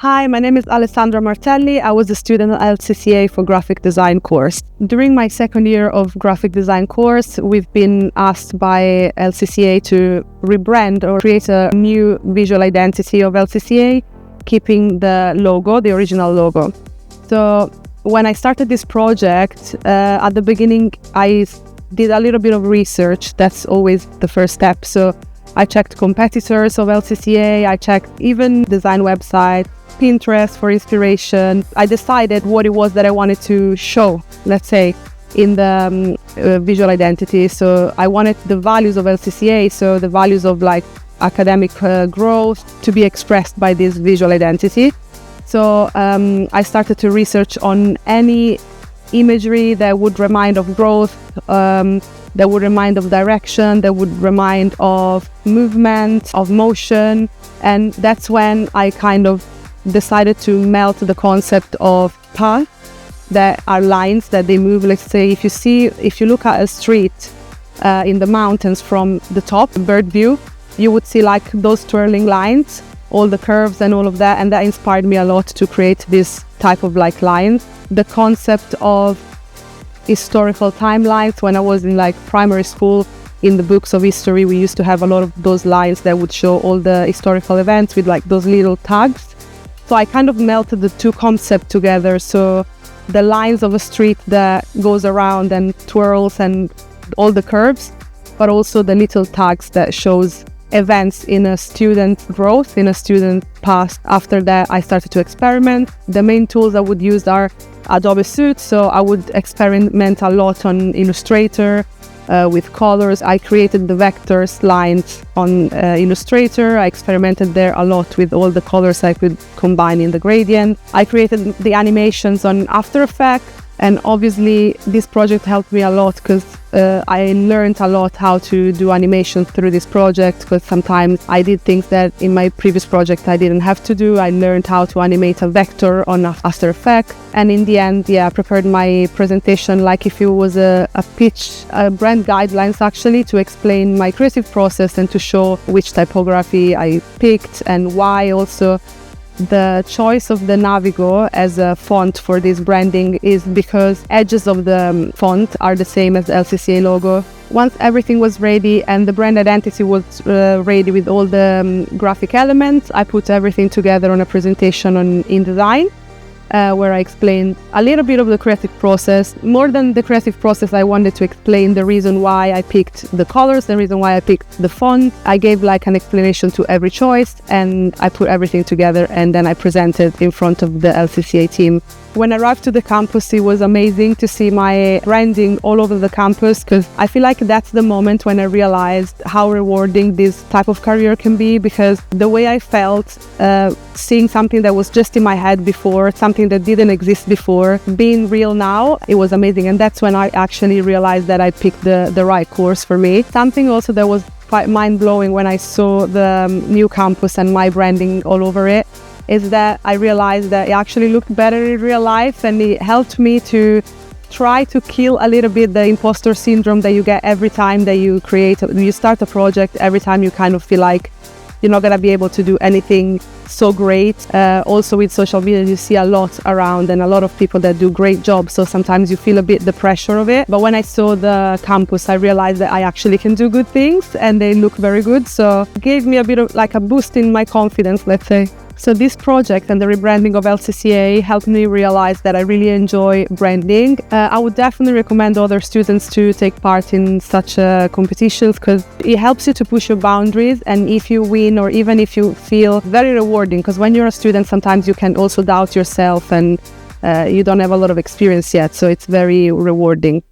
Hi, my name is Alessandra Martelli. I was a student at LCCA for graphic design course. During my second year of graphic design course, we've been asked by LCCA to rebrand or create a new visual identity of LCCA, keeping the logo, the original logo. So when I started this project, at the beginning, I did a little bit of research. That's always the first step. So I checked competitors of LCCA, I checked even design websites, Pinterest for inspiration. I decided what it was that I wanted to show, let's say, in the visual identity. So I wanted the values of LCCA, so the values of like academic growth to be expressed by this visual identity. So I started to research on any imagery that would remind of growth, that would remind of direction, that would remind of movement, of motion. And that's when I kind of decided to melt the concept of path, that are lines that they move. Let's say if you look at a street in the mountains from the top, bird view, you would see like those twirling lines, all the curves and all of that. And that inspired me a lot to create this type of like lines. The concept of historical timelines. When I was in like primary school, in the books of history, we used to have a lot of those lines that would show all the historical events with like those little tags. So I kind of melted the two concepts together. So the lines of a street that goes around and twirls and all the curves, but also the little tags that shows events in a student growth, in a student past. After that, I started to experiment. The main tools I would use are Adobe Suite. So I would experiment a lot on Illustrator with colors. I created the vectors lines on Illustrator. I experimented there a lot with all the colors I could combine in the gradient. I created the animations on After Effects. And obviously this project helped me a lot because I learned a lot how to do animation through this project, because sometimes I did things that in my previous project I didn't have to do. I learned how to animate a vector on After Effects. And in the end, I prepared my presentation like if it was a pitch, brand guidelines actually, to explain my creative process and to show which typography I picked and why. Also, the choice of the Navigo as a font for this branding is because edges of the font are the same as the LCCA logo. Once everything was ready and the brand identity was ready with all the graphic elements, I put everything together on a presentation on InDesign, where I explained a little bit of the creative process. More than the creative process, I wanted to explain the reason why I picked the colors, the reason why I picked the font. I gave like an explanation to every choice, and I put everything together, and then I presented in front of the LCCA team. When I arrived to the campus, it was amazing to see my branding all over the campus, because I feel like that's the moment when I realized how rewarding this type of career can be, because the way I felt seeing something that was just in my head before, something that didn't exist before, being real now, it was amazing. And that's when I actually realized that I picked the right course for me. Something also that was quite mind-blowing when I saw the new campus and my branding all over it is that I realized that it actually looked better in real life, and it helped me to try to kill a little bit the imposter syndrome that you get every time that you start a project. Every time you kind of feel like you're not going to be able to do anything so great. Also with social media, you see a lot around and a lot of people that do great jobs. So sometimes you feel a bit the pressure of it. But when I saw the campus, I realized that I actually can do good things and they look very good. So it gave me a bit of like a boost in my confidence, let's say. So this project and the rebranding of LCCA helped me realize that I really enjoy branding. I would definitely recommend other students to take part in such competitions, because it helps you to push your boundaries. And if you win, or even if you feel very rewarding, because when you're a student, sometimes you can also doubt yourself and you don't have a lot of experience yet. So it's very rewarding.